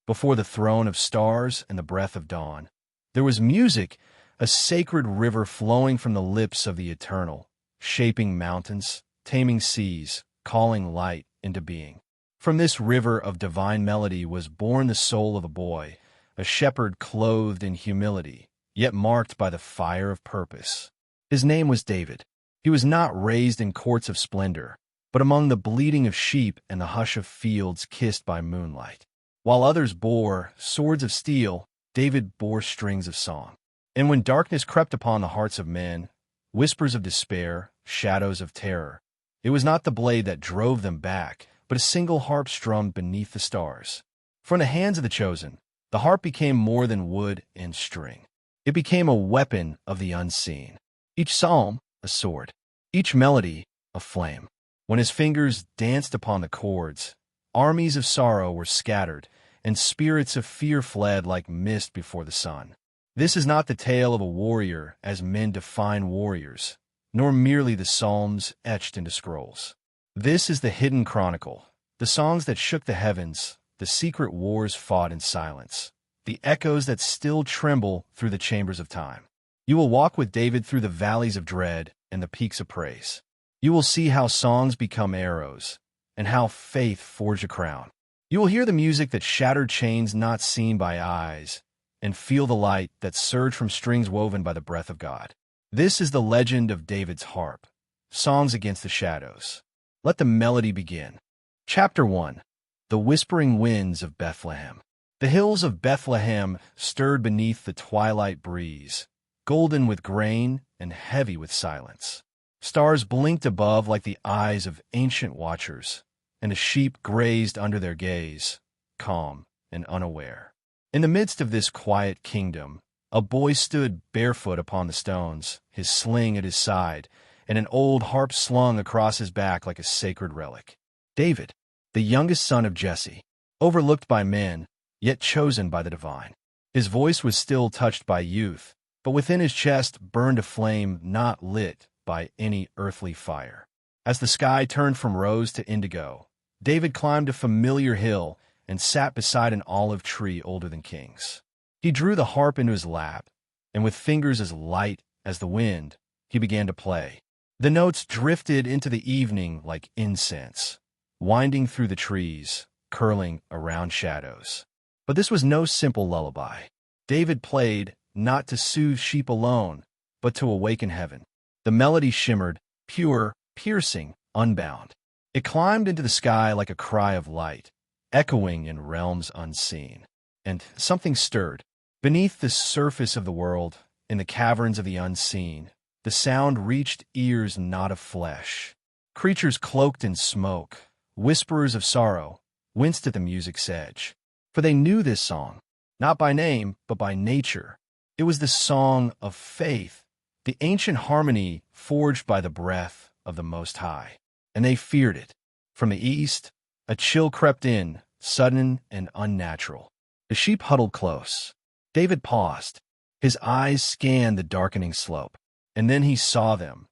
before the throne of stars and the breath of dawn. There was music, a sacred river flowing from the lips of the eternal, shaping mountains, taming seas, calling light into being. From this river of divine melody was born the soul of a boy, a shepherd clothed in humility, yet marked by the fire of purpose. His name was David. He was not raised in courts of splendor, but among the bleating of sheep and the hush of fields kissed by moonlight. While others bore swords of steel, David bore strings of song. And when darkness crept upon the hearts of men, whispers of despair, shadows of terror, it was not the blade that drove them back, but a single harp strummed beneath the stars. From the hands of the chosen, the harp became more than wood and string. It became a weapon of the unseen. Each psalm, a sword. Each melody, a flame. When his fingers danced upon the chords, armies of sorrow were scattered, and spirits of fear fled like mist before the sun. This is not the tale of a warrior as men define warriors, nor merely the psalms etched into scrolls. This is the hidden chronicle, the songs that shook the heavens, the secret wars fought in silence, the echoes that still tremble through the chambers of time. You will walk with David through the valleys of dread and the peaks of praise. You will see how songs become arrows, and how faith forged a crown. You will hear the music that shattered chains not seen by eyes, and feel the light that surged from strings woven by the breath of God. This is the legend of David's harp, songs against the shadows. Let the melody begin. Chapter 1. The Whispering Winds of Bethlehem. The hills of Bethlehem stirred beneath the twilight breeze, golden with grain and heavy with silence. Stars blinked above like the eyes of ancient watchers, and the sheep grazed under their gaze, calm and unaware. In the midst of this quiet kingdom, a boy stood barefoot upon the stones, his sling at his side, and an old harp slung across his back like a sacred relic. David, the youngest son of Jesse, overlooked by men, yet chosen by the divine. His voice was still touched by youth, but within his chest burned a flame not lit by any earthly fire. As the sky turned from rose to indigo, David climbed a familiar hill and sat beside an olive tree older than kings. He drew the harp into his lap, and with fingers as light as the wind, he began to play. The notes drifted into the evening like incense, winding through the trees, curling around shadows. But this was no simple lullaby. David played not to soothe sheep alone, but to awaken heaven. The melody shimmered, pure, piercing, unbound. It climbed into the sky like a cry of light, echoing in realms unseen. And something stirred. Beneath the surface of the world, in the caverns of the unseen, the sound reached ears not of flesh. Creatures cloaked in smoke, whisperers of sorrow, winced at the music's edge. For they knew this song, not by name, but by nature. It was the song of faith, the ancient harmony forged by the breath of the Most High. And they feared it. From the east, a chill crept in, sudden and unnatural. The sheep huddled close. David paused. His eyes scanned the darkening slope. And then he saw them,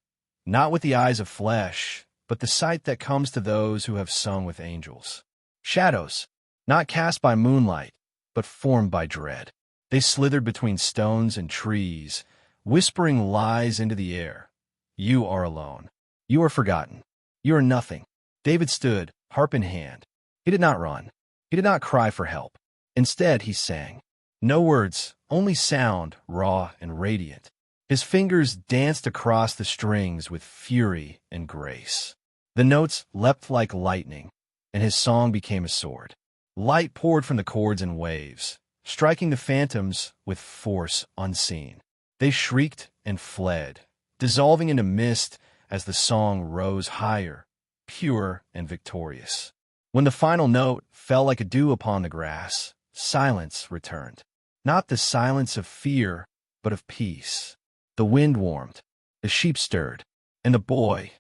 not with the eyes of flesh, but the sight that comes to those who have sung with angels. Shadows, not cast by moonlight, but formed by dread. They slithered between stones and trees, whispering lies into the air. You are alone. You are forgotten. You are nothing. David stood, harp in hand. He did not run. He did not cry for help. Instead, he sang. No words, only sound, raw and radiant. His fingers danced across the strings with fury and grace. The notes leapt like lightning, and his song became a sword. Light poured from the chords in waves, striking the phantoms with force unseen. They shrieked and fled, dissolving into mist as the song rose higher, pure and victorious. When the final note fell like a dew upon the grass, silence returned. Not the silence of fear, but of peace. The wind warmed, the sheep stirred, and the boy,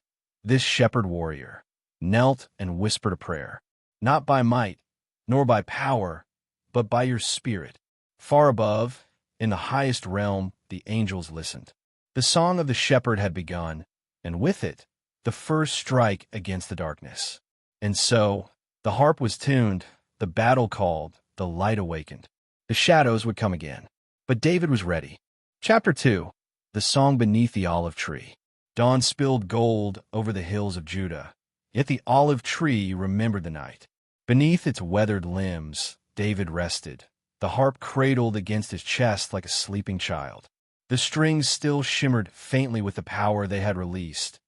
this shepherd warrior, knelt and whispered a prayer. Not by might, nor by power, but by your spirit. Far above, in the highest realm, the angels listened. The song of the shepherd had begun, and with it, the first strike against the darkness. And so, the harp was tuned, the battle called, the the light awakened. The shadows would come again. But David was ready. Chapter 2. The Song Beneath the Olive Tree. Dawn spilled gold over the hills of Judah, yet the olive tree remembered the night. Beneath its weathered limbs, David rested, the harp cradled against his chest like a sleeping child. The strings still shimmered faintly with the power they had released,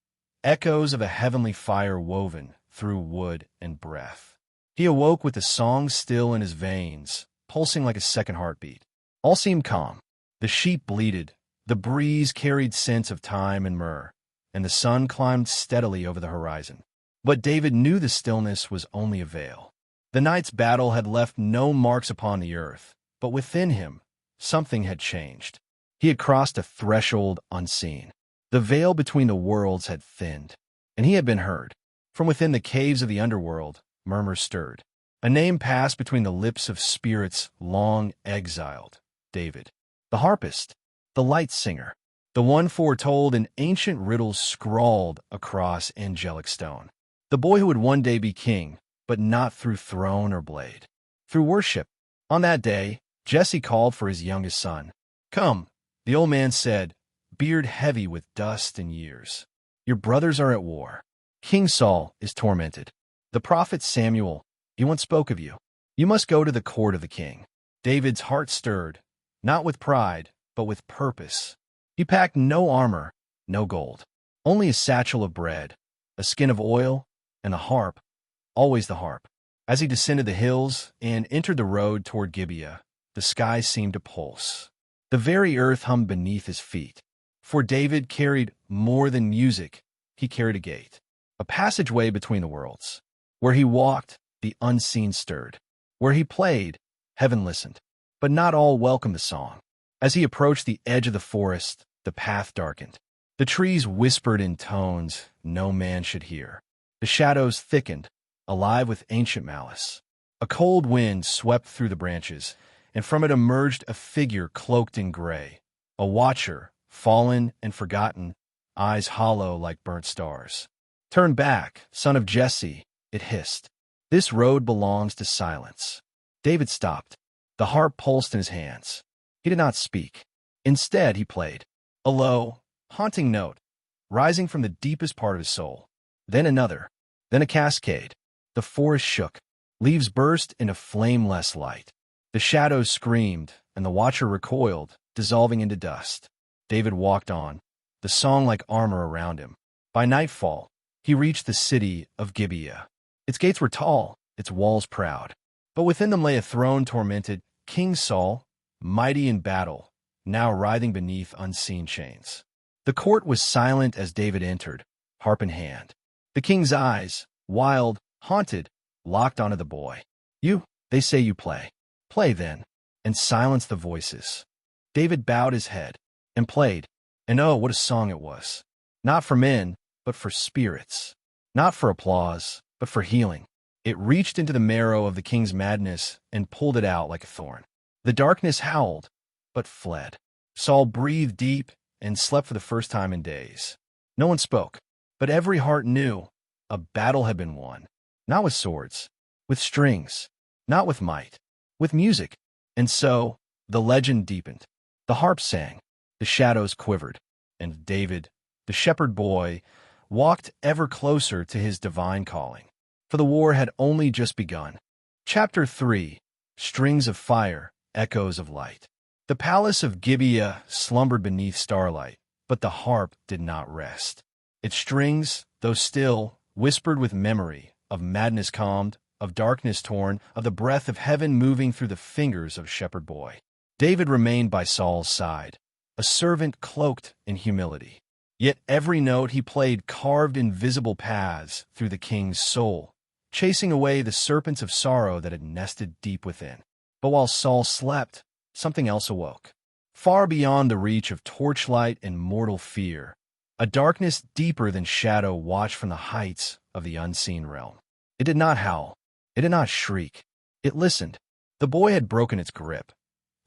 echoes of a heavenly fire woven through wood and breath. He awoke with the song still in his veins, pulsing like a second heartbeat. All seemed calm. The sheep bleated, the breeze carried scents of thyme and myrrh, and the sun climbed steadily over the horizon. But David knew the stillness was only a veil. The night's battle had left no marks upon the earth, but within him, something had changed. He had crossed a threshold unseen. The veil between the worlds had thinned, and he had been heard. From within the caves of the underworld, murmurs stirred. A name passed between the lips of spirits long exiled. David, the harpist, the light singer, the one foretold in ancient riddles scrawled across angelic stone. The boy who would one day be king, but not through throne or blade. Through worship. On that day, Jesse called for his youngest son. "Come," the old man said, beard heavy with dust and years. "Your brothers are at war. King Saul is tormented. The prophet Samuel, he once spoke of you. You must go to the court of the king." David's heart stirred, not with pride, but with purpose. He packed no armor, no gold, only a satchel of bread, a skin of oil, and the harp, always the harp. As he descended the hills and entered the road toward Gibeah, the sky seemed to pulse. The very earth hummed beneath his feet. For David carried more than music. He carried a gate, a passageway between the worlds. Where he walked, the unseen stirred. Where he played, heaven listened. But not all welcomed the song. As he approached the edge of the forest, the path darkened. The trees whispered in tones no man should hear. The shadows thickened, alive with ancient malice. A cold wind swept through the branches, and from it emerged a figure cloaked in gray, a watcher, fallen and forgotten, eyes hollow like burnt stars. "Turn back, son of Jesse," it hissed. "This road belongs to silence." David stopped. The harp pulsed in his hands. He did not speak. Instead, he played. A low, haunting note, rising from the deepest part of his soul. Then another. Then a cascade. The forest shook. Leaves burst into flameless light. The shadows screamed, and the watcher recoiled, dissolving into dust. David walked on, the song like armor around him. By nightfall, he reached the city of Gibeah. Its gates were tall, its walls proud. But within them lay a throne tormented, King Saul, mighty in battle, now writhing beneath unseen chains. The court was silent as David entered, harp in hand. The king's eyes, wild, haunted, locked onto the boy. "You, they say you play. Play then," and silenced the voices. David bowed his head and played, and oh, what a song it was. Not for men, but for spirits. Not for applause, but for healing. It reached into the marrow of the king's madness and pulled it out like a thorn. The darkness howled, but fled. Saul breathed deep and slept for the first time in days. No one spoke, but every heart knew a battle had been won. Not with swords, with strings, not with might, with music. And so, the legend deepened. The harp sang, the shadows quivered, and David, the shepherd boy, walked ever closer to his divine calling. For the war had only just begun. Chapter 3. Strings of Fire, Echoes of Light. The palace of Gibeah slumbered beneath starlight, but the harp did not rest. Its strings, though still, whispered with memory of madness calmed, of darkness torn, of the breath of heaven moving through the fingers of shepherd boy. David remained by Saul's side, a servant cloaked in humility. Yet every note he played carved invisible paths through the king's soul, chasing away the serpents of sorrow that had nested deep within. But while Saul slept, something else awoke. Far beyond the reach of torchlight and mortal fear, a darkness deeper than shadow watched from the heights of the unseen realm. It did not howl. It did not shriek. It listened. The boy had broken its grip,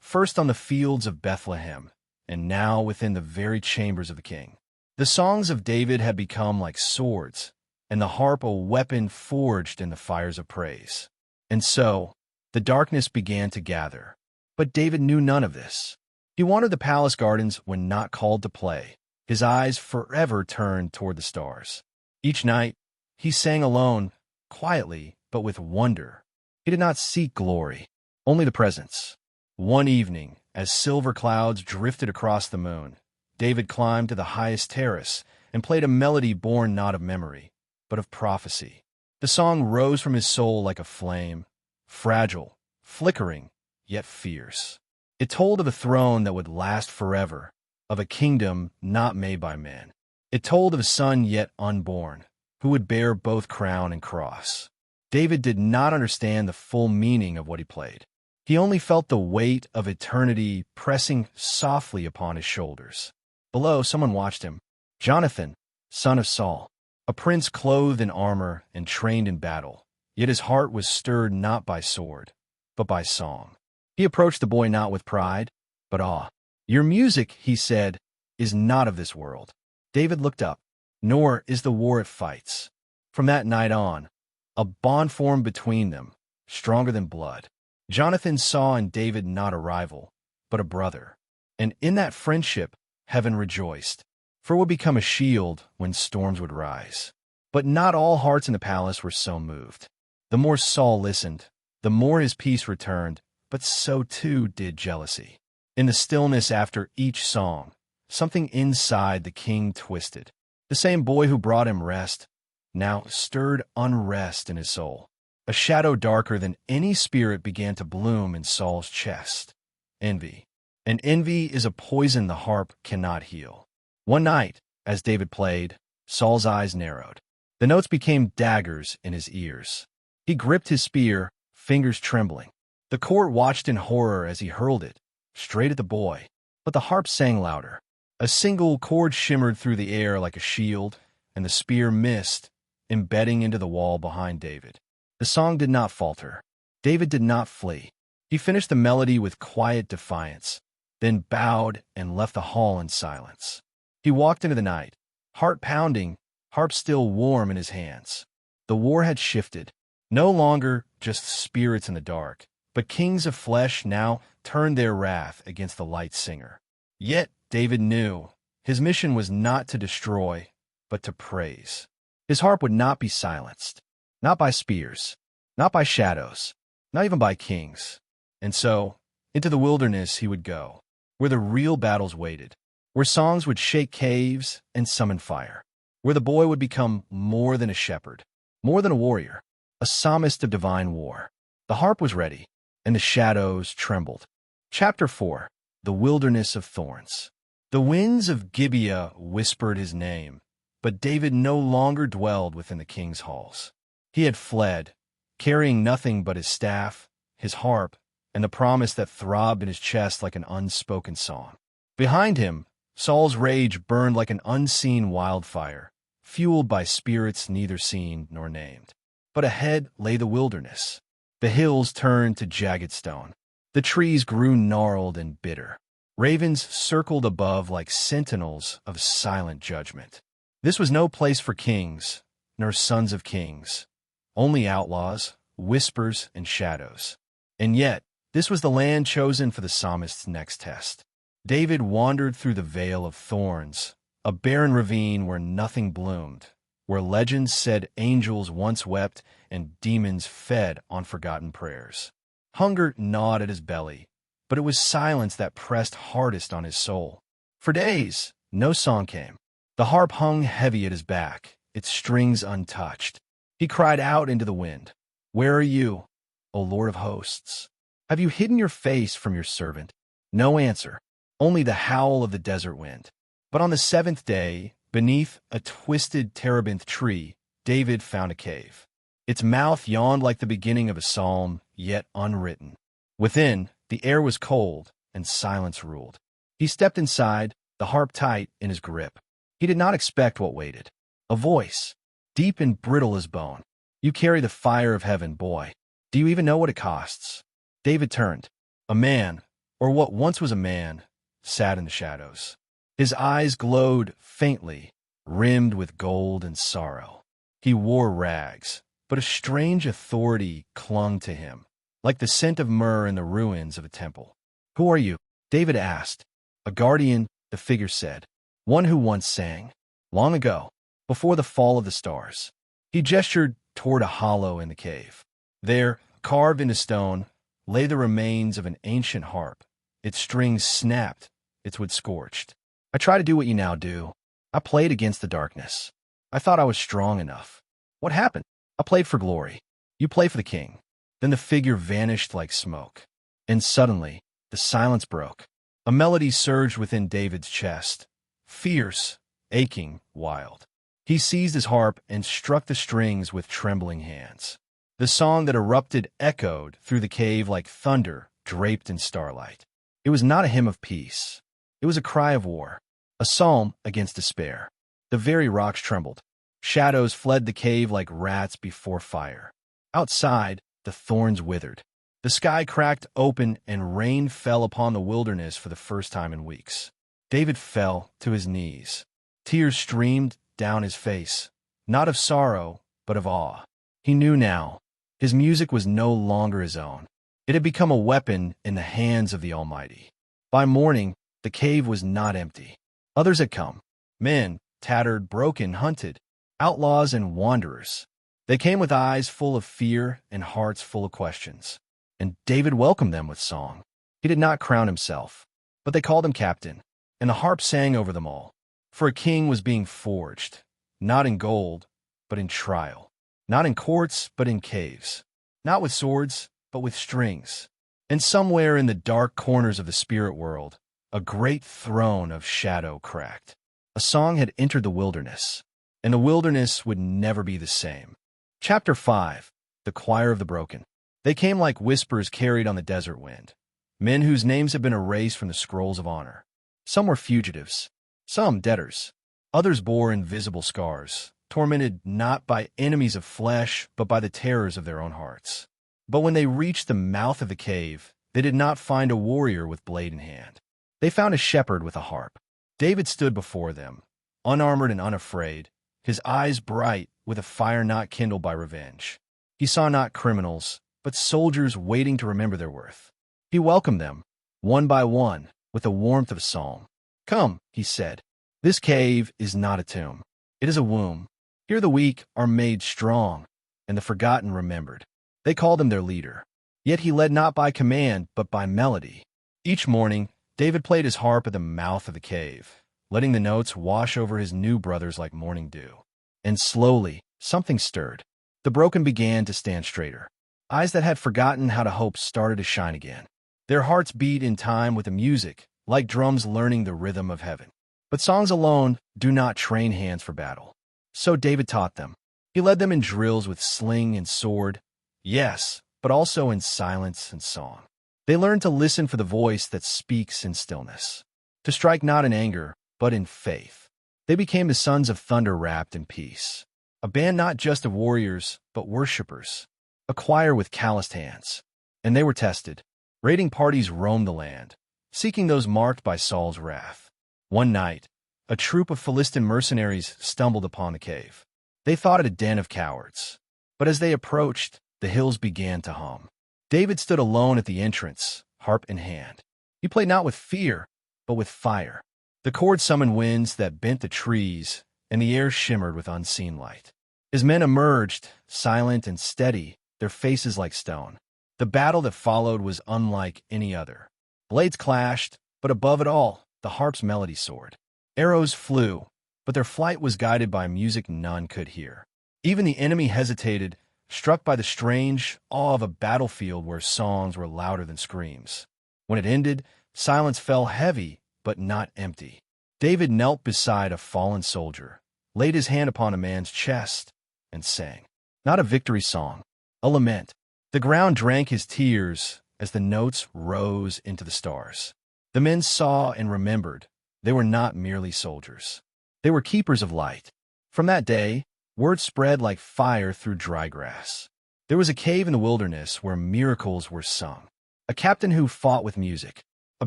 first on the fields of Bethlehem, and now within the very chambers of the king. The songs of David had become like swords, and the harp a weapon forged in the fires of praise. And so, The darkness began to gather. But David knew none of this. He wandered the palace gardens when not called to play, his eyes forever turned toward the stars. Each night, he sang alone, quietly, but with wonder. He did not seek glory, only the presence. One evening, as silver clouds drifted across the moon, David climbed to the highest terrace and played a melody born not of memory, but of prophecy. The song rose from his soul like a flame, fragile, flickering, yet fierce. It told of a throne that would last forever, of a kingdom not made by man. It told of a son yet unborn, who would bear both crown and cross. David did not understand the full meaning of what he played. He only felt the weight of eternity pressing softly upon his shoulders. Below, someone watched him. Jonathan, son of Saul, a prince clothed in armor and trained in battle, yet his heart was stirred not by sword, but by song. He approached the boy not with pride, but awe. "Your music," he said, "is not of this world." David looked up, "Nor is the war it fights." From that night on, a bond formed between them, stronger than blood. Jonathan saw in David not a rival, but a brother. And in that friendship, heaven rejoiced, for it would become a shield when storms would rise. But not all hearts in the palace were so moved. The more Saul listened, the more his peace returned, but so too did jealousy. In the stillness after each song, something inside the king twisted. The same boy who brought him rest now stirred unrest in his soul. A shadow darker than any spirit began to bloom in Saul's chest. Envy. And envy is a poison the harp cannot heal. One night, as David played, Saul's eyes narrowed. The notes became daggers in his ears. He gripped his spear, fingers trembling. The court watched in horror as he hurled it, straight at the boy. But the harp sang louder. A single chord shimmered through the air like a shield, and the spear missed, embedding into the wall behind David. The song did not falter. David did not flee. He finished the melody with quiet defiance, then bowed and left the hall in silence. He walked into the night, heart pounding, harp still warm in his hands. The war had shifted. No longer just spirits in the dark, but kings of flesh now turned their wrath against the light singer. Yet David knew his mission was not to destroy, but to praise. His harp would not be silenced, not by spears, not by shadows, not even by kings. And so, into the wilderness he would go, where the real battles waited, where songs would shake caves and summon fire, where the boy would become more than a shepherd, more than a warrior, a psalmist of divine war. The harp was ready, and the shadows trembled. Chapter 4. The Wilderness of Thorns. The winds of Gibeah whispered his name, but David no longer dwelled within the king's halls. He had fled, carrying nothing but his staff, his harp, and the promise that throbbed in his chest like an unspoken song. Behind him, Saul's rage burned like an unseen wildfire, fueled by spirits neither seen nor named. But ahead lay the wilderness. The hills turned to jagged stone. The trees grew gnarled and bitter. Ravens circled above like sentinels of silent judgment. This was no place for kings, nor sons of kings. Only outlaws, whispers, and shadows. And yet, this was the land chosen for the psalmist's next test. David wandered through the vale of thorns, a barren ravine where nothing bloomed, where legends said angels once wept and demons fed on forgotten prayers. Hunger gnawed at his belly, but it was silence that pressed hardest on his soul. For days, no song came. The harp hung heavy at his back, its strings untouched. He cried out into the wind, "Where are you, O Lord of hosts? Have you hidden your face from your servant?" No answer, only the howl of the desert wind. But on the seventh day, beneath a twisted terebinth tree, David found a cave. Its mouth yawned like the beginning of a psalm, yet unwritten. Within, the air was cold, and silence ruled. He stepped inside, the harp tight in his grip. He did not expect what waited. A voice, deep and brittle as bone. "You carry the fire of heaven, boy. Do you even know what it costs?" David turned. A man, or what once was a man, sat in the shadows. His eyes glowed faintly, rimmed with gold and sorrow. He wore rags, but a strange authority clung to him, like the scent of myrrh in the ruins of a temple. "Who are you?" David asked. "A guardian," the figure said. "One who once sang. Long ago, before the fall of the stars." He gestured toward a hollow in the cave. There, carved into stone, lay the remains of an ancient harp. Its strings snapped, its wood scorched. "I try to do what you now do. I played against the darkness. I thought I was strong enough. What happened? I played for glory. You play for the king." Then the figure vanished like smoke. And suddenly, the silence broke. A melody surged within David's chest. Fierce, aching, wild. He seized his harp and struck the strings with trembling hands. The song that erupted echoed through the cave like thunder draped in starlight. It was not a hymn of peace. It was a cry of war, a psalm against despair. The very rocks trembled. Shadows fled the cave like rats before fire. Outside, the thorns withered. The sky cracked open and rain fell upon the wilderness for the first time in weeks. David fell to his knees. Tears streamed down his face, not of sorrow, but of awe. He knew now. His music was no longer his own. It had become a weapon in the hands of the Almighty. By morning, the cave was not empty. Others had come. Men, tattered, broken, hunted. Outlaws and wanderers. They came with eyes full of fear and hearts full of questions. And David welcomed them with song. He did not crown himself, but they called him captain, and the harp sang over them all. For a king was being forged, not in gold, but in trial. Not in courts, but in caves. Not with swords, but with strings. And somewhere in the dark corners of the spirit world, a great throne of shadow cracked. A song had entered the wilderness, and the wilderness would never be the same. Chapter 5. The Choir of the Broken. They came like whispers carried on the desert wind, men whose names had been erased from the scrolls of honor. Some were fugitives, some debtors. Others bore invisible scars, tormented not by enemies of flesh, but by the terrors of their own hearts. But when they reached the mouth of the cave, they did not find a warrior with blade in hand. They found a shepherd with a harp. David stood before them, unarmored and unafraid, his eyes bright with a fire not kindled by revenge. He saw not criminals, but soldiers waiting to remember their worth. He welcomed them, one by one, with the warmth of a psalm. "Come," he said. "This cave is not a tomb. It is a womb. Here the weak are made strong, and the forgotten remembered." They called him their leader. Yet he led not by command, but by melody. Each morning, David played his harp at the mouth of the cave, letting the notes wash over his new brothers like morning dew. And slowly, something stirred. The broken began to stand straighter. Eyes that had forgotten how to hope started to shine again. Their hearts beat in time with the music, like drums learning the rhythm of heaven. But songs alone do not train hands for battle. So David taught them. He led them in drills with sling and sword, yes, but also in silence and song. They learned to listen for the voice that speaks in stillness, to strike not in anger, but in faith. They became the sons of thunder wrapped in peace, a band not just of warriors, but worshippers, a choir with calloused hands. And they were tested. Raiding parties roamed the land, seeking those marked by Saul's wrath. One night, a troop of Philistine mercenaries stumbled upon the cave. They thought it a den of cowards, but as they approached, the hills began to hum. David stood alone at the entrance, harp in hand. He played not with fear, but with fire. The chord summoned winds that bent the trees, and the air shimmered with unseen light. His men emerged, silent and steady, their faces like stone. The battle that followed was unlike any other. Blades clashed, but above it all, the harp's melody soared. Arrows flew, but their flight was guided by music none could hear. Even the enemy hesitated, struck by the strange awe of a battlefield where songs were louder than screams. When it ended, silence fell heavy, but not empty. David knelt beside a fallen soldier, laid his hand upon a man's chest, and sang. Not a victory song, a lament. The ground drank his tears as the notes rose into the stars. The men saw and remembered. They were not merely soldiers. They were keepers of light. From that day, word spread like fire through dry grass. There was a cave in the wilderness where miracles were sung. A captain who fought with music. A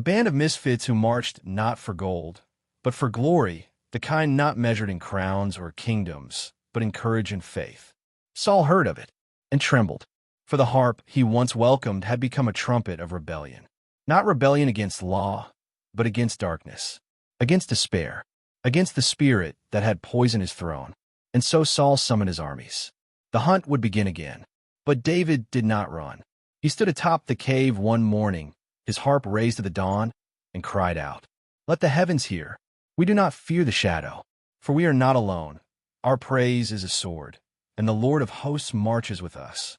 band of misfits who marched not for gold, but for glory, the kind not measured in crowns or kingdoms, but in courage and faith. Saul heard of it and trembled. For the harp he once welcomed had become a trumpet of rebellion. Not rebellion against law, but against darkness, against despair, against the spirit that had poisoned his throne. And so Saul summoned his armies. The hunt would begin again. But David did not run. He stood atop the cave one morning, his harp raised to the dawn, and cried out, "Let the heavens hear. We do not fear the shadow, for we are not alone. Our praise is a sword, and the Lord of hosts marches with us."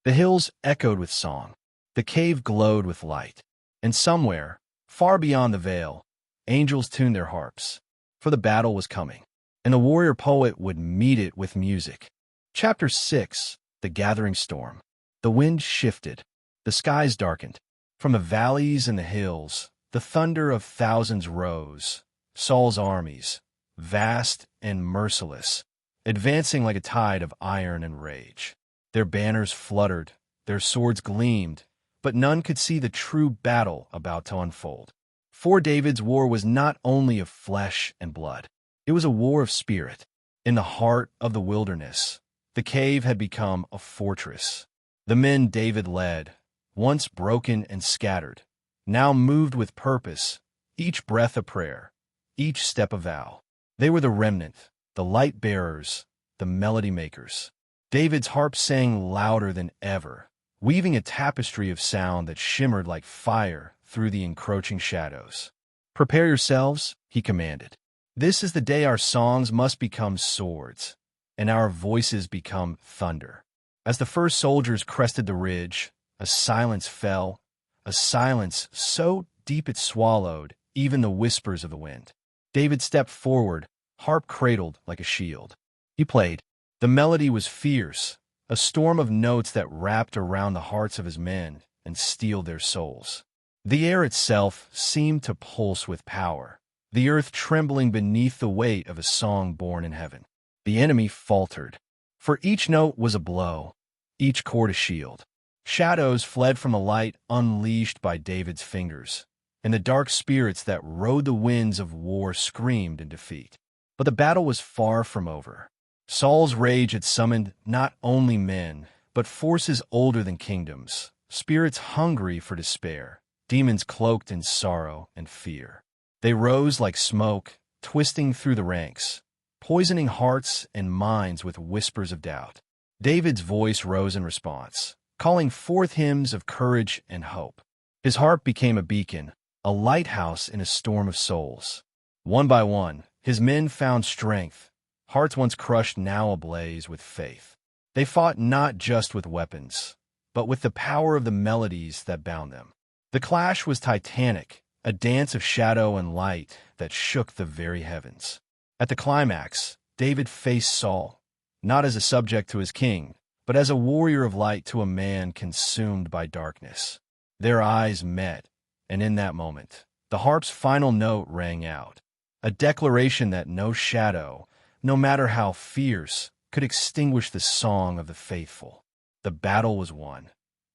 The hills echoed with song. The cave glowed with light. And somewhere, far beyond the veil, angels tuned their harps. For the battle was coming, and the warrior poet would meet it with music. Chapter 6. The Gathering Storm. The wind shifted. The skies darkened. From the valleys and the hills, the thunder of thousands rose. Saul's armies, vast and merciless, advancing like a tide of iron and rage. Their banners fluttered, their swords gleamed, but none could see the true battle about to unfold. For David's war was not only of flesh and blood, it was a war of spirit. In the heart of the wilderness, the cave had become a fortress. The men David led, once broken and scattered, now moved with purpose, each breath a prayer, each step a vow. They were the remnant, the light bearers, the melody makers. David's harp sang louder than ever, weaving a tapestry of sound that shimmered like fire through the encroaching shadows. "Prepare yourselves," he commanded. "This is the day our songs must become swords, and our voices become thunder." As the first soldiers crested the ridge, a silence fell, a silence so deep it swallowed even the whispers of the wind. David stepped forward, harp cradled like a shield. He played. The melody was fierce, a storm of notes that wrapped around the hearts of his men and steeled their souls. The air itself seemed to pulse with power, the earth trembling beneath the weight of a song born in heaven. The enemy faltered, for each note was a blow, each chord a shield. Shadows fled from the light unleashed by David's fingers, and the dark spirits that rode the winds of war screamed in defeat. But the battle was far from over. Saul's rage had summoned not only men, but forces older than kingdoms, spirits hungry for despair, demons cloaked in sorrow and fear. They rose like smoke, twisting through the ranks, poisoning hearts and minds with whispers of doubt. David's voice rose in response, calling forth hymns of courage and hope. His harp became a beacon, a lighthouse in a storm of souls. One by one, his men found strength, hearts once crushed now ablaze with faith. They fought not just with weapons, but with the power of the melodies that bound them. The clash was titanic, a dance of shadow and light that shook the very heavens. At the climax, David faced Saul, not as a subject to his king, but as a warrior of light to a man consumed by darkness. Their eyes met, and in that moment, the harp's final note rang out, a declaration that no shadow, no matter how fierce, could extinguish the song of the faithful. The battle was won,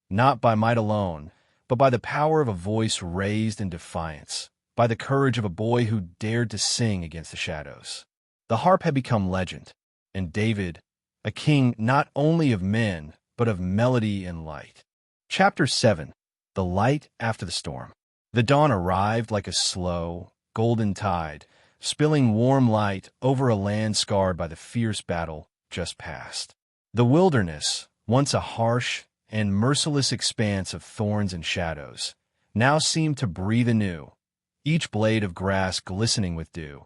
not by might alone, but by the power of a voice raised in defiance, by the courage of a boy who dared to sing against the shadows. The harp had become legend, and David, a king not only of men, but of melody and light. Chapter 7. The Light After the Storm. The dawn arrived like a slow, golden tide, spilling warm light over a land scarred by the fierce battle just past. The wilderness, once a harsh and merciless expanse of thorns and shadows, now seemed to breathe anew, each blade of grass glistening with dew,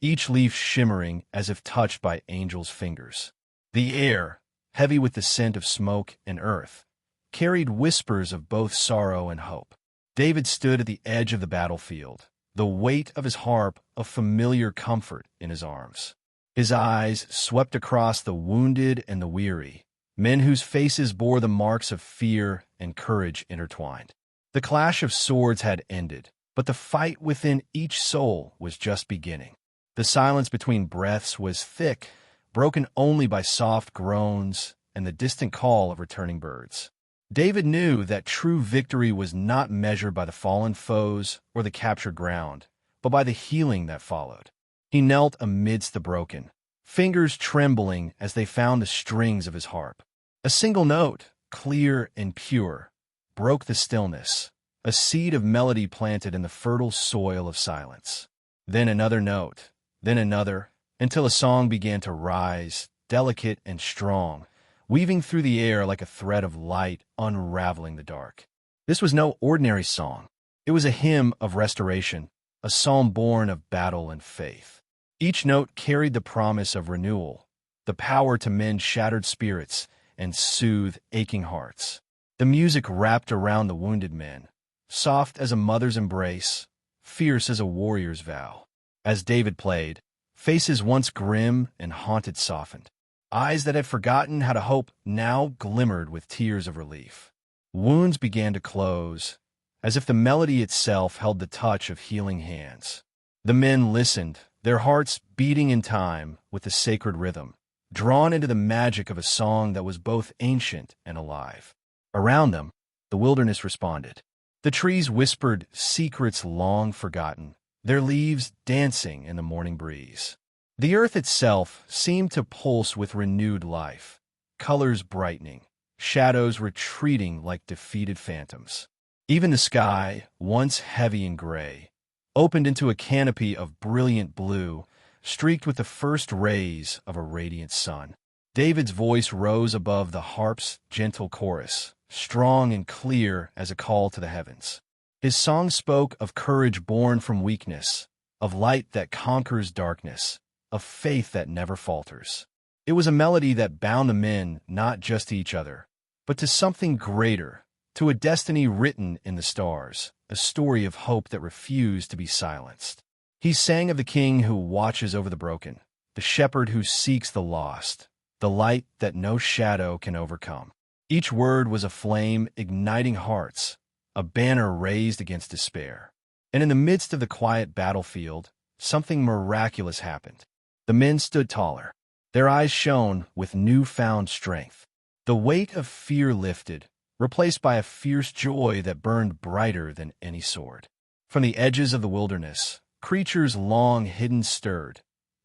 each leaf shimmering as if touched by angels' fingers. The air, heavy with the scent of smoke and earth, carried whispers of both sorrow and hope. David stood at the edge of the battlefield, the weight of his harp a familiar comfort in his arms. His eyes swept across the wounded and the weary, men whose faces bore the marks of fear and courage intertwined. The clash of swords had ended, but the fight within each soul was just beginning. The silence between breaths was thick, broken only by soft groans and the distant call of returning birds. David knew that true victory was not measured by the fallen foes or the captured ground, but by the healing that followed. He knelt amidst the broken, fingers trembling as they found the strings of his harp. A single note, clear and pure, broke the stillness, a seed of melody planted in the fertile soil of silence. Then another note, then another, until a song began to rise, delicate and strong, weaving through the air like a thread of light unraveling the dark. This was no ordinary song. It was a hymn of restoration, a psalm born of battle and faith. Each note carried the promise of renewal, the power to mend shattered spirits and soothe aching hearts. The music wrapped around the wounded men, soft as a mother's embrace, fierce as a warrior's vow. As David played, faces once grim and haunted softened. Eyes that had forgotten how to hope now glimmered with tears of relief. Wounds began to close, as if the melody itself held the touch of healing hands. The men listened, their hearts beating in time with the sacred rhythm, drawn into the magic of a song that was both ancient and alive. Around them, the wilderness responded. The trees whispered secrets long forgotten, their leaves dancing in the morning breeze. The earth itself seemed to pulse with renewed life, colors brightening, shadows retreating like defeated phantoms. Even the sky, once heavy and gray, opened into a canopy of brilliant blue, streaked with the first rays of a radiant sun. David's voice rose above the harp's gentle chorus, strong and clear as a call to the heavens. His song spoke of courage born from weakness, of light that conquers darkness, of faith that never falters. It was a melody that bound the men not just to each other, but to something greater, to a destiny written in the stars, a story of hope that refused to be silenced. He sang of the king who watches over the broken, the shepherd who seeks the lost, the light that no shadow can overcome. Each word was a flame igniting hearts, a banner raised against despair. And in the midst of the quiet battlefield, something miraculous happened. The men stood taller. Their eyes shone with newfound strength. The weight of fear lifted, replaced by a fierce joy that burned brighter than any sword. From the edges of the wilderness, creatures long hidden stirred.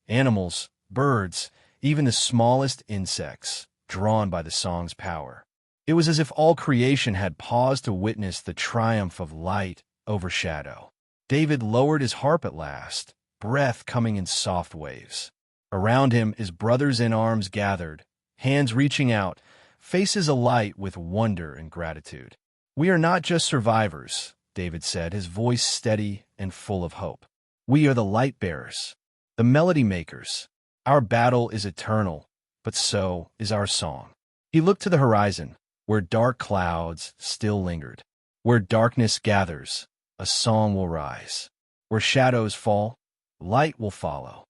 Animals, birds, even the smallest insects, drawn by the song's power. It was as if all creation had paused to witness the triumph of light over shadow. David lowered his harp at last, breath coming in soft waves. Around him, his brothers in arms gathered, hands reaching out, faces alight with wonder and gratitude. "We are not just survivors," David said, his voice steady and full of hope. "We are the light bearers, the melody makers. Our battle is eternal, but so is our song." He looked to the horizon, where dark clouds still lingered. Where darkness gathers, a song will rise. Where shadows fall, light will follow.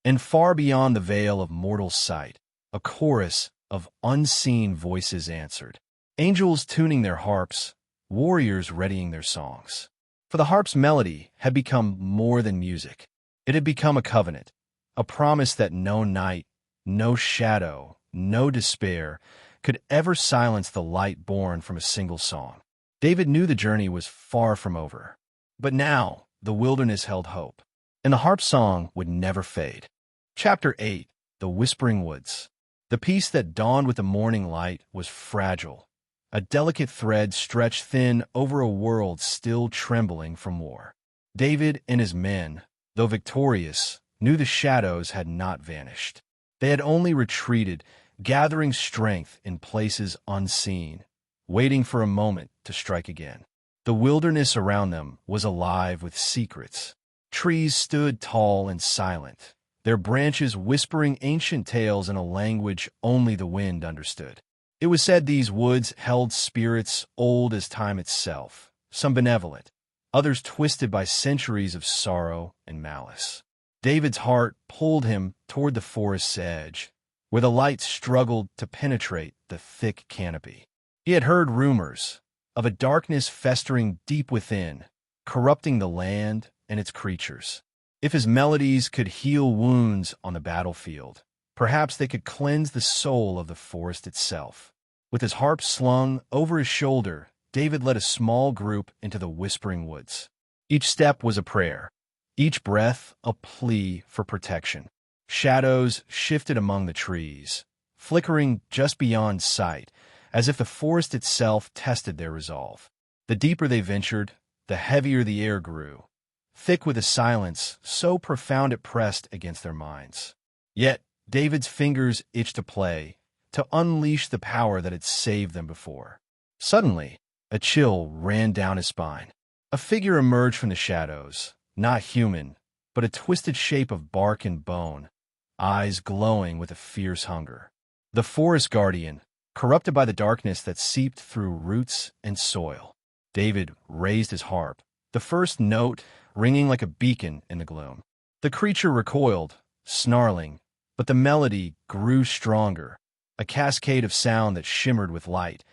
And far beyond the veil of mortal sight, a chorus of unseen voices answered. Angels tuning their harps, warriors readying their songs. For the harp's melody had become more than music. It had become a covenant, a promise that no night, no shadow, no despair could ever silence the light born from a single song. David knew the journey was far from over. But now, the wilderness held hope, and the harp song would never fade. Chapter 8. The Whispering Woods. The peace that dawned with the morning light was fragile, a delicate thread stretched thin over a world still trembling from war. David and his men, though victorious, knew the shadows had not vanished. They had only retreated, gathering strength in places unseen, waiting for a moment to strike again. The wilderness around them was alive with secrets. Trees stood tall and silent, their branches whispering ancient tales in a language only the wind understood. It was said these woods held spirits old as time itself, some benevolent, others twisted by centuries of sorrow and malice. David's heart pulled him toward the forest's edge, where the light struggled to penetrate the thick canopy. He had heard rumors of a darkness festering deep within, corrupting the land and its creatures. If his melodies could heal wounds on the battlefield, perhaps they could cleanse the soul of the forest itself. With his harp slung over his shoulder, David led a small group into the whispering woods. Each step was a prayer, each breath a plea for protection. Shadows shifted among the trees, flickering just beyond sight, as if the forest itself tested their resolve. The deeper they ventured, the heavier the air grew, thick with a silence so profound it pressed against their minds. Yet David's fingers itched to play, to unleash the power that had saved them before. Suddenly, a chill ran down his spine. A figure emerged from the shadows, not human, but a twisted shape of bark and bone, eyes glowing with a fierce hunger. The forest guardian, corrupted by the darkness that seeped through roots and soil. David raised his harp, the first note ringing like a beacon in the gloom. The creature recoiled, snarling, but the melody grew stronger, a cascade of sound that shimmered with light,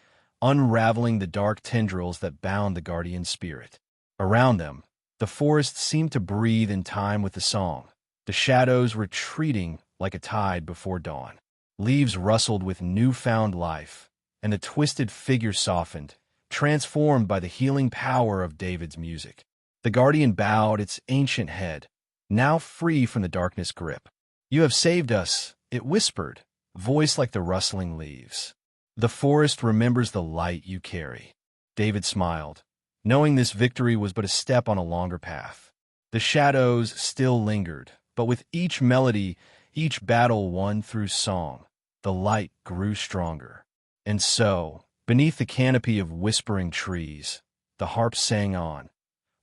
unraveling the dark tendrils that bound the guardian's spirit. Around them, the forest seemed to breathe in time with the song, the shadows retreating like a tide before dawn. Leaves rustled with newfound life, and the twisted figure softened, transformed by the healing power of David's music. The guardian bowed its ancient head, now free from the darkness' grip. "You have saved us," it whispered, voice like the rustling leaves. "The forest remembers the light you carry." David smiled, knowing this victory was but a step on a longer path. The shadows still lingered, but with each melody, each battle won through song, the light grew stronger. And so, beneath the canopy of whispering trees, the harp sang on,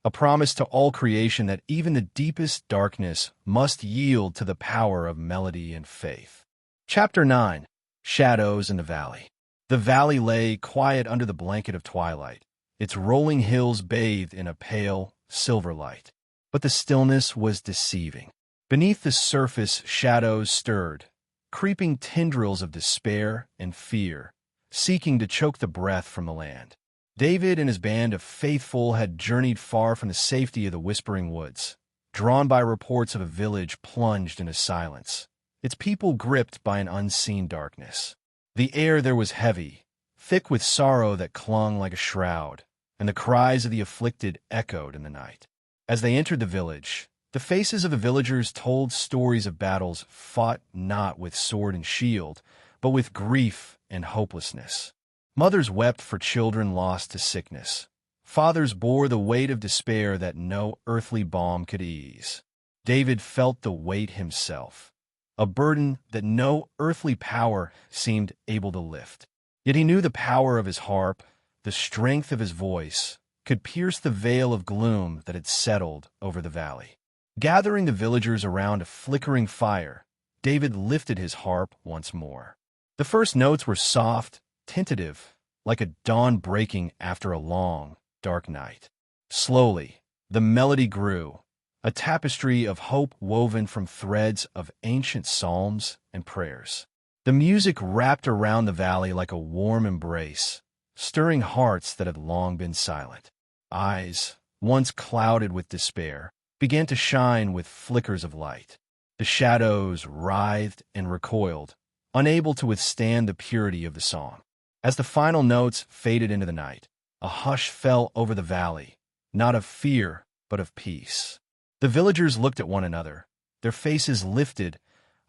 a promise to all creation that even the deepest darkness must yield to the power of melody and faith. Chapter 9. Shadows in the Valley. The valley lay quiet under the blanket of twilight, its rolling hills bathed in a pale, silver light. But the stillness was deceiving. Beneath the surface, shadows stirred, creeping tendrils of despair and fear, seeking to choke the breath from the land. David and his band of faithful had journeyed far from the safety of the whispering woods, drawn by reports of a village plunged into silence, its people gripped by an unseen darkness. The air there was heavy, thick with sorrow that clung like a shroud, and the cries of the afflicted echoed in the night. As they entered the village, the faces of the villagers told stories of battles fought not with sword and shield, but with grief and hopelessness. Mothers wept for children lost to sickness. Fathers bore the weight of despair that no earthly balm could ease. David felt the weight himself, a burden that no earthly power seemed able to lift. Yet he knew the power of his harp, the strength of his voice, could pierce the veil of gloom that had settled over the valley. Gathering the villagers around a flickering fire, David lifted his harp once more. The first notes were soft, tentative, like a dawn breaking after a long, dark night. Slowly, the melody grew, a tapestry of hope woven from threads of ancient psalms and prayers. The music wrapped around the valley like a warm embrace, stirring hearts that had long been silent. Eyes, once clouded with despair, began to shine with flickers of light. The shadows writhed and recoiled, unable to withstand the purity of the song. As the final notes faded into the night, a hush fell over the valley, not of fear, but of peace. The villagers looked at one another, their faces lifted,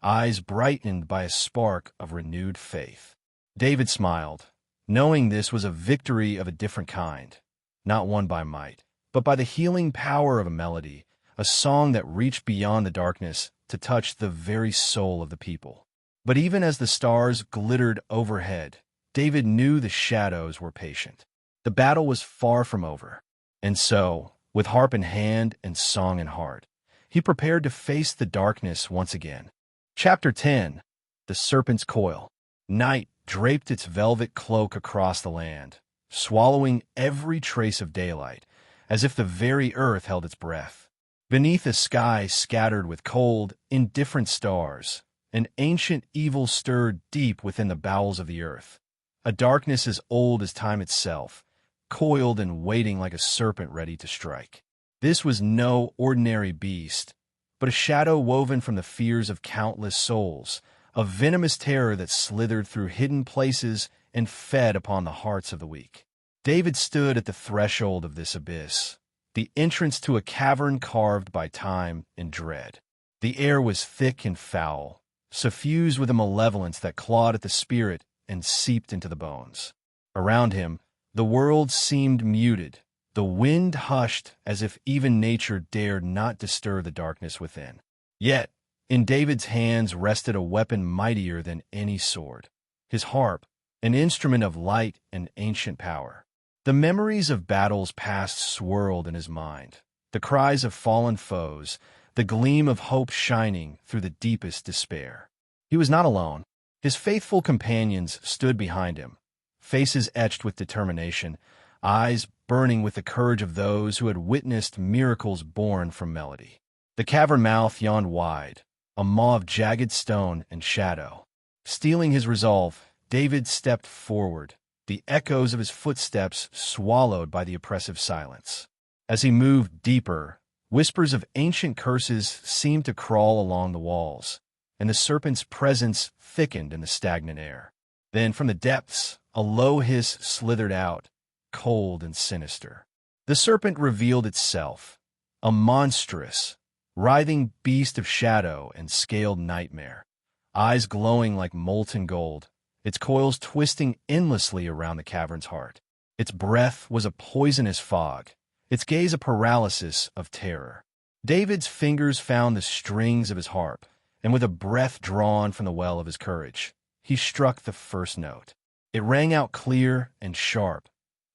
eyes brightened by a spark of renewed faith. David smiled, knowing this was a victory of a different kind, not won by might, but by the healing power of a melody, a song that reached beyond the darkness to touch the very soul of the people. But even as the stars glittered overhead, David knew the shadows were patient. The battle was far from over. And so, with harp in hand and song in heart, he prepared to face the darkness once again. Chapter 10. The Serpent's Coil. Night draped its velvet cloak across the land, swallowing every trace of daylight, as if the very earth held its breath. Beneath a sky scattered with cold, indifferent stars, an ancient evil stirred deep within the bowels of the earth. A darkness as old as time itself, coiled and waiting like a serpent ready to strike. This was no ordinary beast, but a shadow woven from the fears of countless souls, a venomous terror that slithered through hidden places and fed upon the hearts of the weak. David stood at the threshold of this abyss, the entrance to a cavern carved by time and dread. The air was thick and foul, suffused with a malevolence that clawed at the spirit and seeped into the bones. Around him, the world seemed muted. The wind hushed as if even nature dared not disturb the darkness within. Yet, in David's hands rested a weapon mightier than any sword. His harp, an instrument of light and ancient power. The memories of battles past swirled in his mind. The cries of fallen foes, the gleam of hope shining through the deepest despair. He was not alone. His faithful companions stood behind him, faces etched with determination, eyes burning with the courage of those who had witnessed miracles born from melody. The cavern mouth yawned wide, a maw of jagged stone and shadow. Steeling his resolve, David stepped forward, the echoes of his footsteps swallowed by the oppressive silence. As he moved deeper, whispers of ancient curses seemed to crawl along the walls, and the serpent's presence thickened in the stagnant air. Then, from the depths, a low hiss slithered out, cold and sinister. The serpent revealed itself, a monstrous, writhing beast of shadow and scaled nightmare, eyes glowing like molten gold, its coils twisting endlessly around the cavern's heart. Its breath was a poisonous fog, its gaze a paralysis of terror. David's fingers found the strings of his harp, and with a breath drawn from the well of his courage, he struck the first note. It rang out clear and sharp,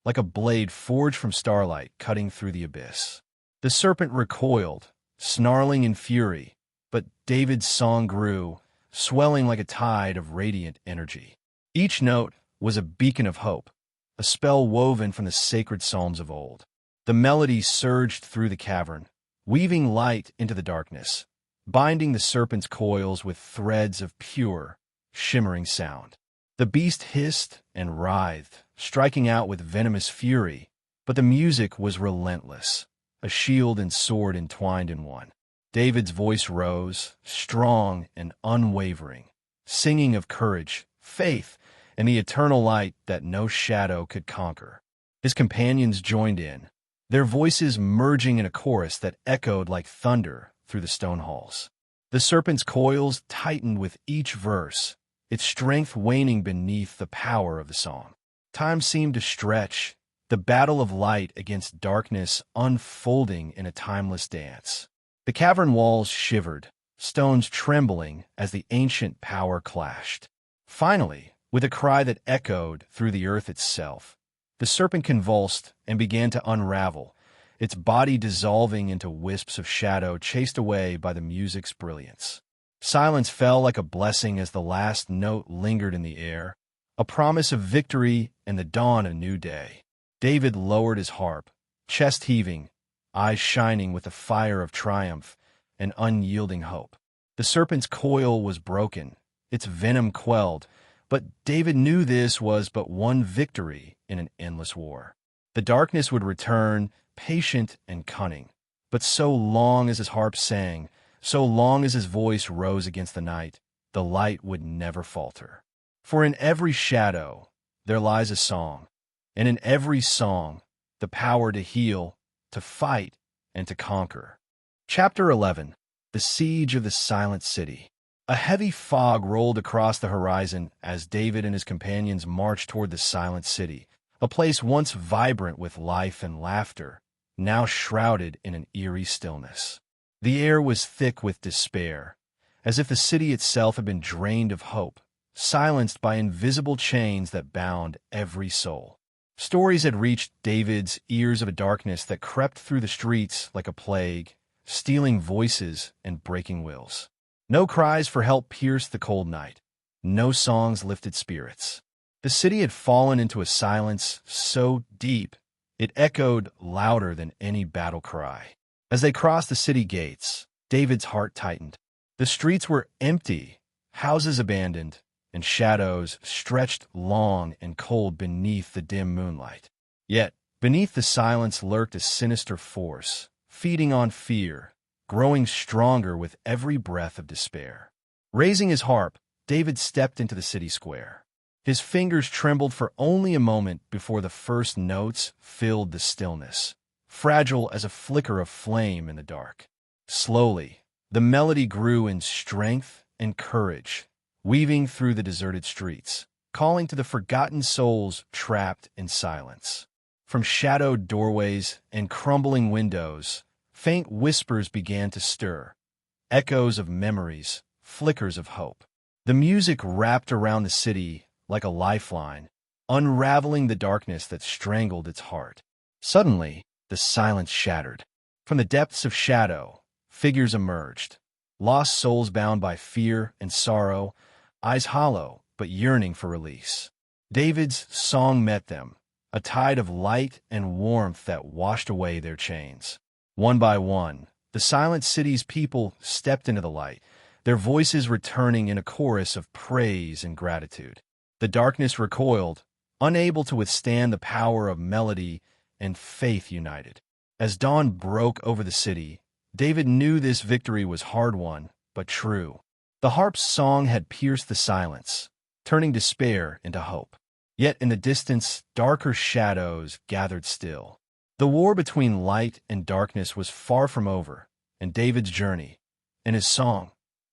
like a blade forged from starlight cutting through the abyss. The serpent recoiled, snarling in fury, but David's song grew, swelling like a tide of radiant energy. Each note was a beacon of hope, a spell woven from the sacred psalms of old. The melody surged through the cavern, weaving light into the darkness, binding the serpent's coils with threads of pure, shimmering sound. The beast hissed and writhed, striking out with venomous fury, but the music was relentless, a shield and sword entwined in one. David's voice rose, strong and unwavering, singing of courage, faith, and the eternal light that no shadow could conquer. His companions joined in, their voices merging in a chorus that echoed like thunder through the stone halls. The serpent's coils tightened with each verse, its strength waning beneath the power of the song. Time seemed to stretch, the battle of light against darkness unfolding in a timeless dance. The cavern walls shivered, stones trembling as the ancient power clashed. Finally, with a cry that echoed through the earth itself, the serpent convulsed and began to unravel, its body dissolving into wisps of shadow chased away by the music's brilliance. Silence fell like a blessing as the last note lingered in the air, a promise of victory and the dawn of a new day. David lowered his harp, chest heaving, eyes shining with the fire of triumph and unyielding hope. The serpent's coil was broken, its venom quelled, but David knew this was but one victory in an endless war. The darkness would return, patient and cunning, but so long as his harp sang, so long as his voice rose against the night, the light would never falter. For in every shadow there lies a song, and in every song the power to heal, to fight, and to conquer. Chapter 11. The Siege of the Silent City. A heavy fog rolled across the horizon as David and his companions marched toward the silent city, a place once vibrant with life and laughter, now shrouded in an eerie stillness. The air was thick with despair, as if the city itself had been drained of hope, silenced by invisible chains that bound every soul. Stories had reached David's ears of a darkness that crept through the streets like a plague, stealing voices and breaking wills. No cries for help pierced the cold night. No songs lifted spirits. The city had fallen into a silence so deep it echoed louder than any battle cry. As they crossed the city gates, David's heart tightened. The streets were empty, houses abandoned, and shadows stretched long and cold beneath the dim moonlight. Yet, beneath the silence lurked a sinister force, feeding on fear, growing stronger with every breath of despair. Raising his harp, David stepped into the city square. His fingers trembled for only a moment before the first notes filled the stillness, fragile as a flicker of flame in the dark. Slowly, the melody grew in strength and courage, weaving through the deserted streets, calling to the forgotten souls trapped in silence. From shadowed doorways and crumbling windows, faint whispers began to stir, echoes of memories, flickers of hope. The music wrapped around the city like a lifeline, unraveling the darkness that strangled its heart. Suddenly, the silence shattered. From the depths of shadow, figures emerged, lost souls bound by fear and sorrow, eyes hollow but yearning for release. David's song met them, a tide of light and warmth that washed away their chains. One by one, the silent city's people stepped into the light, their voices returning in a chorus of praise and gratitude. The darkness recoiled, unable to withstand the power of melody and faith united. As dawn broke over the city, David knew this victory was hard-won, but true. The harp's song had pierced the silence, turning despair into hope. Yet in the distance, darker shadows gathered still. The war between light and darkness was far from over, and David's journey, and his song,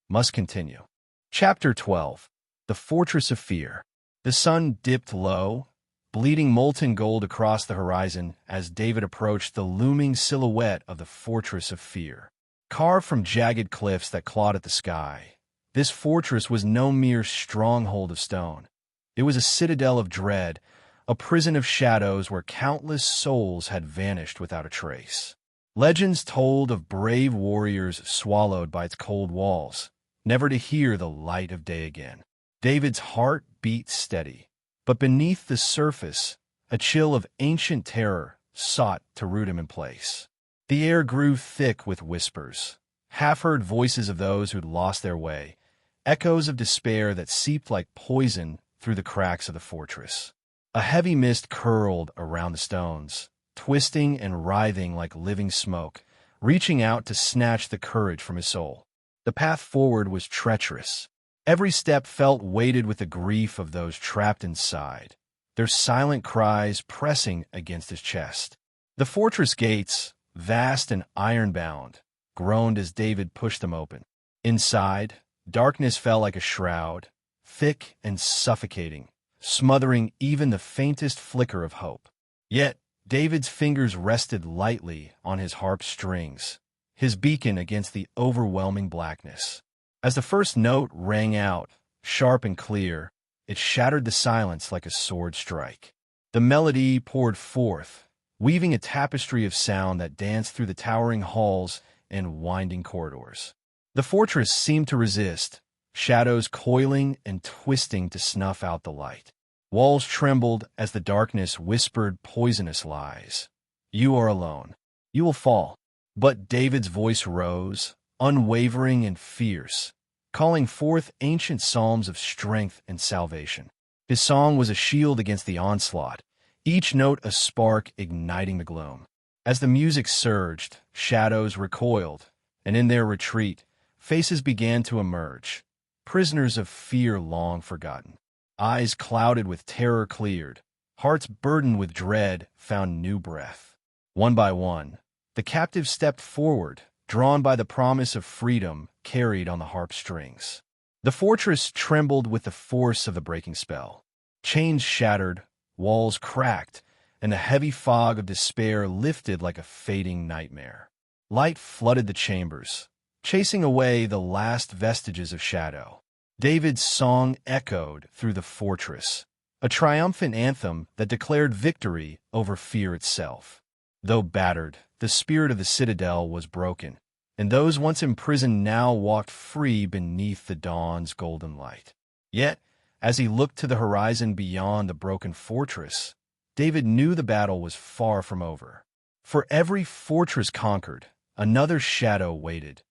must continue. Chapter 12. The Fortress of Fear. The sun dipped low, bleeding molten gold across the horizon as David approached the looming silhouette of the Fortress of Fear. Carved from jagged cliffs that clawed at the sky, this fortress was no mere stronghold of stone. It was a citadel of dread, a prison of shadows where countless souls had vanished without a trace. Legends told of brave warriors swallowed by its cold walls, never to hear the light of day again. David's heart beat steady, but beneath the surface, a chill of ancient terror sought to root him in place. The air grew thick with whispers, half-heard voices of those who'd lost their way, echoes of despair that seeped like poison through the cracks of the fortress. A heavy mist curled around the stones, twisting and writhing like living smoke, reaching out to snatch the courage from his soul. The path forward was treacherous. Every step felt weighted with the grief of those trapped inside, their silent cries pressing against his chest. The fortress gates, vast and iron-bound, groaned as David pushed them open. Inside, darkness fell like a shroud, thick and suffocating, smothering even the faintest flicker of hope. Yet, David's fingers rested lightly on his harp strings, his beacon against the overwhelming blackness. As the first note rang out, sharp and clear, it shattered the silence like a sword strike. The melody poured forth, weaving a tapestry of sound that danced through the towering halls and winding corridors. The fortress seemed to resist, shadows coiling and twisting to snuff out the light. Walls trembled as the darkness whispered poisonous lies. You are alone. You will fall. But David's voice rose, unwavering and fierce, calling forth ancient psalms of strength and salvation. His song was a shield against the onslaught, each note a spark igniting the gloom. As the music surged, shadows recoiled, and in their retreat, faces began to emerge, prisoners of fear long forgotten. Eyes clouded with terror cleared, hearts burdened with dread found new breath. One by one, the captives stepped forward, drawn by the promise of freedom carried on the harp strings. The fortress trembled with the force of the breaking spell. Chains shattered, walls cracked, and the heavy fog of despair lifted like a fading nightmare. Light flooded the chambers, chasing away the last vestiges of shadow. David's song echoed through the fortress, a triumphant anthem that declared victory over fear itself. Though battered, the spirit of the citadel was broken, and those once imprisoned now walked free beneath the dawn's golden light. Yet, as he looked to the horizon beyond the broken fortress, David knew the battle was far from over. For every fortress conquered, another shadow waited,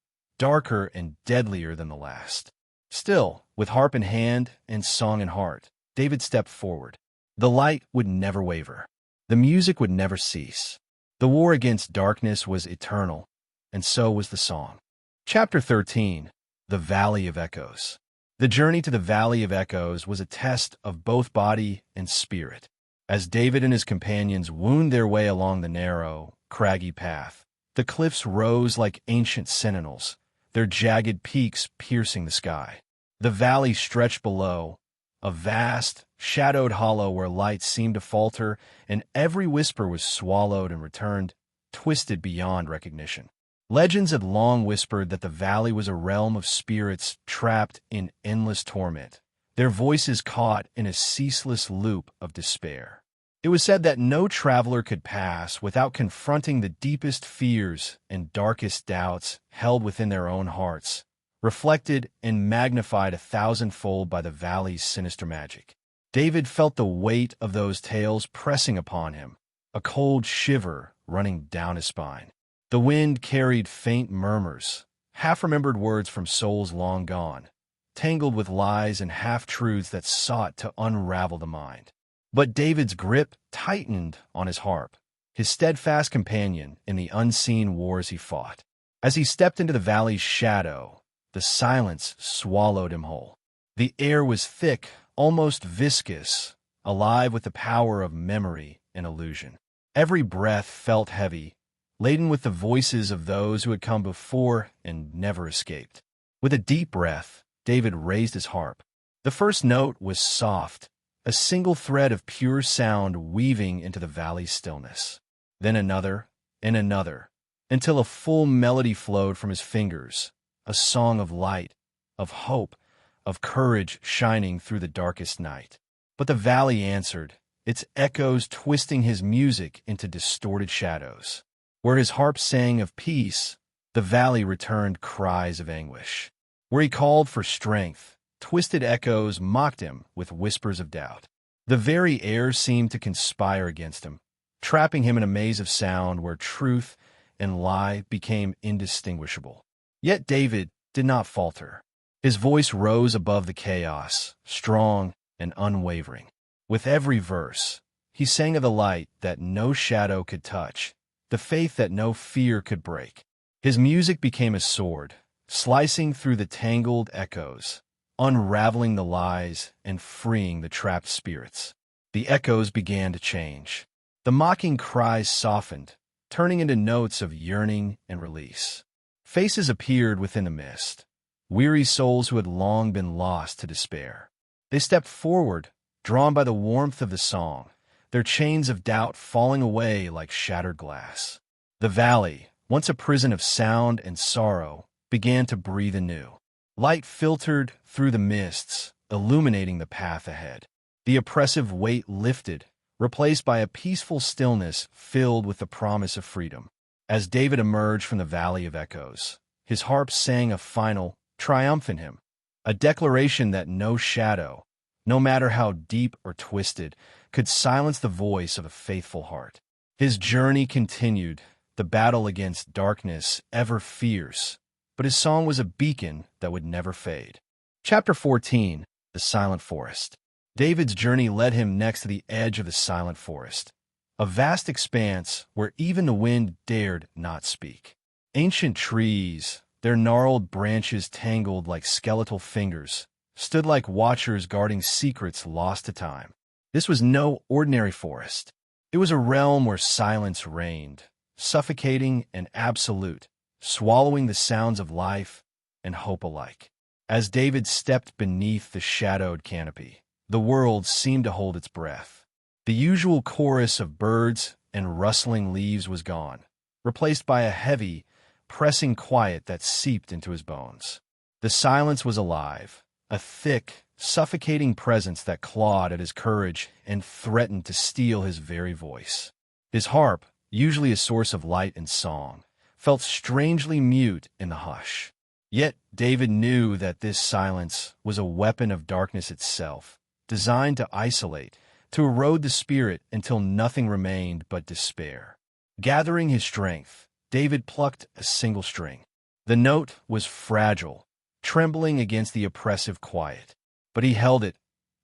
darker and deadlier than the last. Still, with harp in hand and song in heart, David stepped forward. The light would never waver. The music would never cease. The war against darkness was eternal, and so was the song. Chapter 13. The Valley of Echoes. The journey to the Valley of Echoes was a test of both body and spirit. As David and his companions wound their way along the narrow, craggy path, the cliffs rose like ancient sentinels, their jagged peaks piercing the sky. The valley stretched below, a vast, shadowed hollow where light seemed to falter, and every whisper was swallowed and returned, twisted beyond recognition. Legends had long whispered that the valley was a realm of spirits trapped in endless torment, their voices caught in a ceaseless loop of despair. It was said that no traveler could pass without confronting the deepest fears and darkest doubts held within their own hearts, reflected and magnified 1,000-fold by the valley's sinister magic. David felt the weight of those tales pressing upon him, a cold shiver running down his spine. The wind carried faint murmurs, half-remembered words from souls long gone, tangled with lies and half-truths that sought to unravel the mind. But David's grip tightened on his harp, his steadfast companion in the unseen wars he fought. As he stepped into the valley's shadow, the silence swallowed him whole. The air was thick, almost viscous, alive with the power of memory and illusion. Every breath felt heavy, laden with the voices of those who had come before and never escaped. With a deep breath, David raised his harp. The first note was soft, a single thread of pure sound weaving into the valley's stillness. Then another, and another, until a full melody flowed from his fingers, a song of light, of hope, of courage shining through the darkest night. But the valley answered, its echoes twisting his music into distorted shadows. Where his harp sang of peace, the valley returned cries of anguish. Where he called for strength, twisted echoes mocked him with whispers of doubt. The very air seemed to conspire against him, trapping him in a maze of sound where truth and lie became indistinguishable. Yet David did not falter. His voice rose above the chaos, strong and unwavering. With every verse, he sang of the light that no shadow could touch, the faith that no fear could break. His music became a sword, slicing through the tangled echoes, unraveling the lies and freeing the trapped spirits. The echoes began to change. The mocking cries softened, turning into notes of yearning and release. Faces appeared within the mist, weary souls who had long been lost to despair. They stepped forward, drawn by the warmth of the song, their chains of doubt falling away like shattered glass. The valley, once a prison of sound and sorrow, began to breathe anew. Light filtered through the mists, illuminating the path ahead. The oppressive weight lifted, replaced by a peaceful stillness filled with the promise of freedom. As David emerged from the Valley of Echoes, his harp sang a final, triumphant hymn, a declaration that no shadow, no matter how deep or twisted, could silence the voice of a faithful heart. His journey continued, the battle against darkness ever fierce, but his song was a beacon that would never fade. Chapter 14, The Silent Forest. David's journey led him next to the edge of the silent forest, a vast expanse where even the wind dared not speak. Ancient trees, their gnarled branches tangled like skeletal fingers, stood like watchers guarding secrets lost to time. This was no ordinary forest. It was a realm where silence reigned, suffocating and absolute, swallowing the sounds of life and hope alike. As David stepped beneath the shadowed canopy, the world seemed to hold its breath. The usual chorus of birds and rustling leaves was gone, replaced by a heavy, pressing quiet that seeped into his bones. The silence was alive, a thick, suffocating presence that clawed at his courage and threatened to steal his very voice. His harp, usually a source of light and song, felt strangely mute in the hush. Yet David knew that this silence was a weapon of darkness itself, designed to isolate, to erode the spirit until nothing remained but despair. Gathering his strength, David plucked a single string. The note was fragile, trembling against the oppressive quiet, but he held it,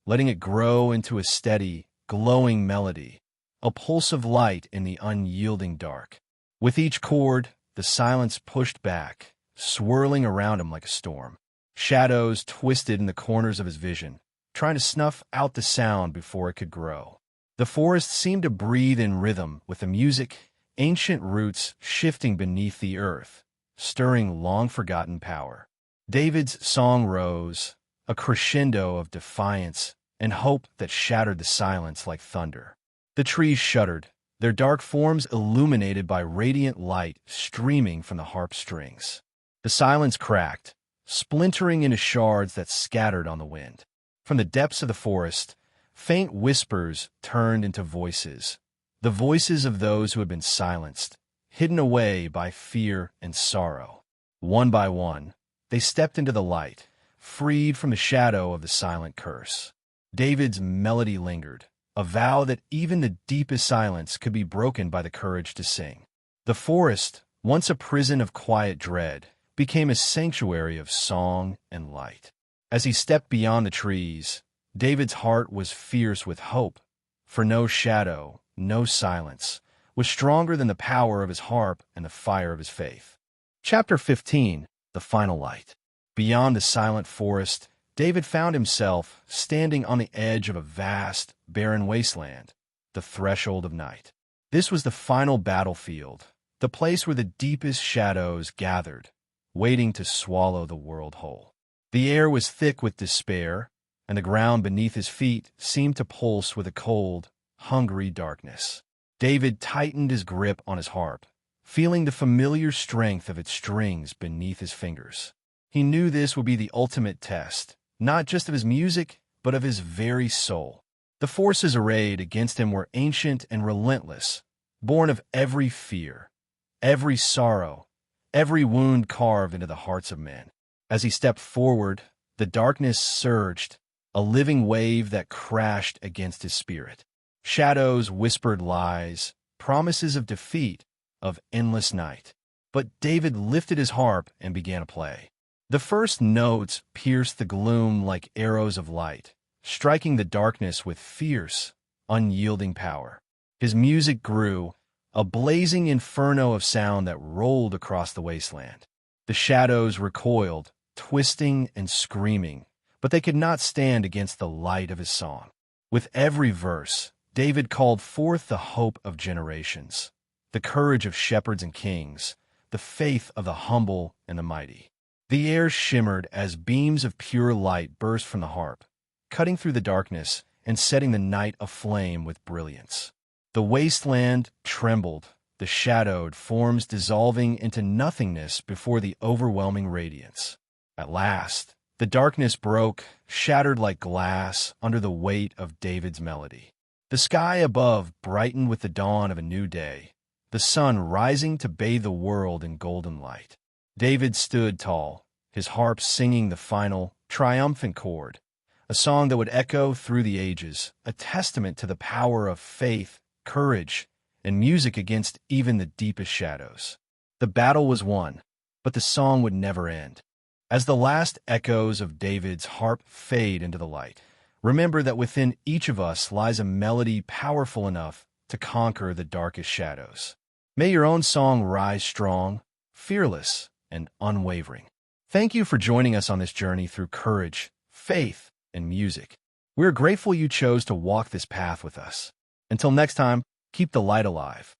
letting it grow into a steady, glowing melody, a pulse of light in the unyielding dark. With each chord, the silence pushed back, swirling around him like a storm. Shadows twisted in the corners of his vision, trying to snuff out the sound before it could grow. The forest seemed to breathe in rhythm with the music, ancient roots shifting beneath the earth, stirring long-forgotten power. David's song rose, a crescendo of defiance and hope that shattered the silence like thunder. The trees shuddered, their dark forms illuminated by radiant light streaming from the harp strings. The silence cracked, splintering into shards that scattered on the wind. From the depths of the forest, faint whispers turned into voices, the voices of those who had been silenced, hidden away by fear and sorrow. One by one, they stepped into the light, freed from the shadow of the silent curse. David's melody lingered, a vow that even the deepest silence could be broken by the courage to sing. The forest, once a prison of quiet dread, became a sanctuary of song and light. As he stepped beyond the trees, David's heart was fierce with hope, for no shadow, no silence, was stronger than the power of his harp and the fire of his faith. Chapter 15, The Final Light. Beyond the silent forest, David found himself standing on the edge of a vast, barren wasteland, the threshold of night. This was the final battlefield, the place where the deepest shadows gathered, waiting to swallow the world whole. The air was thick with despair, and the ground beneath his feet seemed to pulse with a cold, hungry darkness. David tightened his grip on his harp, feeling the familiar strength of its strings beneath his fingers. He knew this would be the ultimate test, not just of his music, but of his very soul. The forces arrayed against him were ancient and relentless, born of every fear, every sorrow, every wound carved into the hearts of men. As he stepped forward, the darkness surged, a living wave that crashed against his spirit. Shadows whispered lies, promises of defeat, of endless night. But David lifted his harp and began to play. The first notes pierced the gloom like arrows of light, striking the darkness with fierce, unyielding power. His music grew, a blazing inferno of sound that rolled across the wasteland. The shadows recoiled, twisting and screaming, but they could not stand against the light of his song. With every verse, David called forth the hope of generations, the courage of shepherds and kings, the faith of the humble and the mighty. The air shimmered as beams of pure light burst from the harp, cutting through the darkness and setting the night aflame with brilliance. The wasteland trembled, the shadowed forms dissolving into nothingness before the overwhelming radiance. At last, the darkness broke, shattered like glass under the weight of David's melody. The sky above brightened with the dawn of a new day, the sun rising to bathe the world in golden light. David stood tall, his harp singing the final, triumphant chord, a song that would echo through the ages, a testament to the power of faith, courage, and music against even the deepest shadows. The battle was won, but the song would never end. As the last echoes of David's harp fade into the light, remember that within each of us lies a melody powerful enough to conquer the darkest shadows. May your own song rise strong, fearless, and unwavering. Thank you for joining us on this journey through courage, faith, and music. We're grateful you chose to walk this path with us. Until next time, keep the light alive.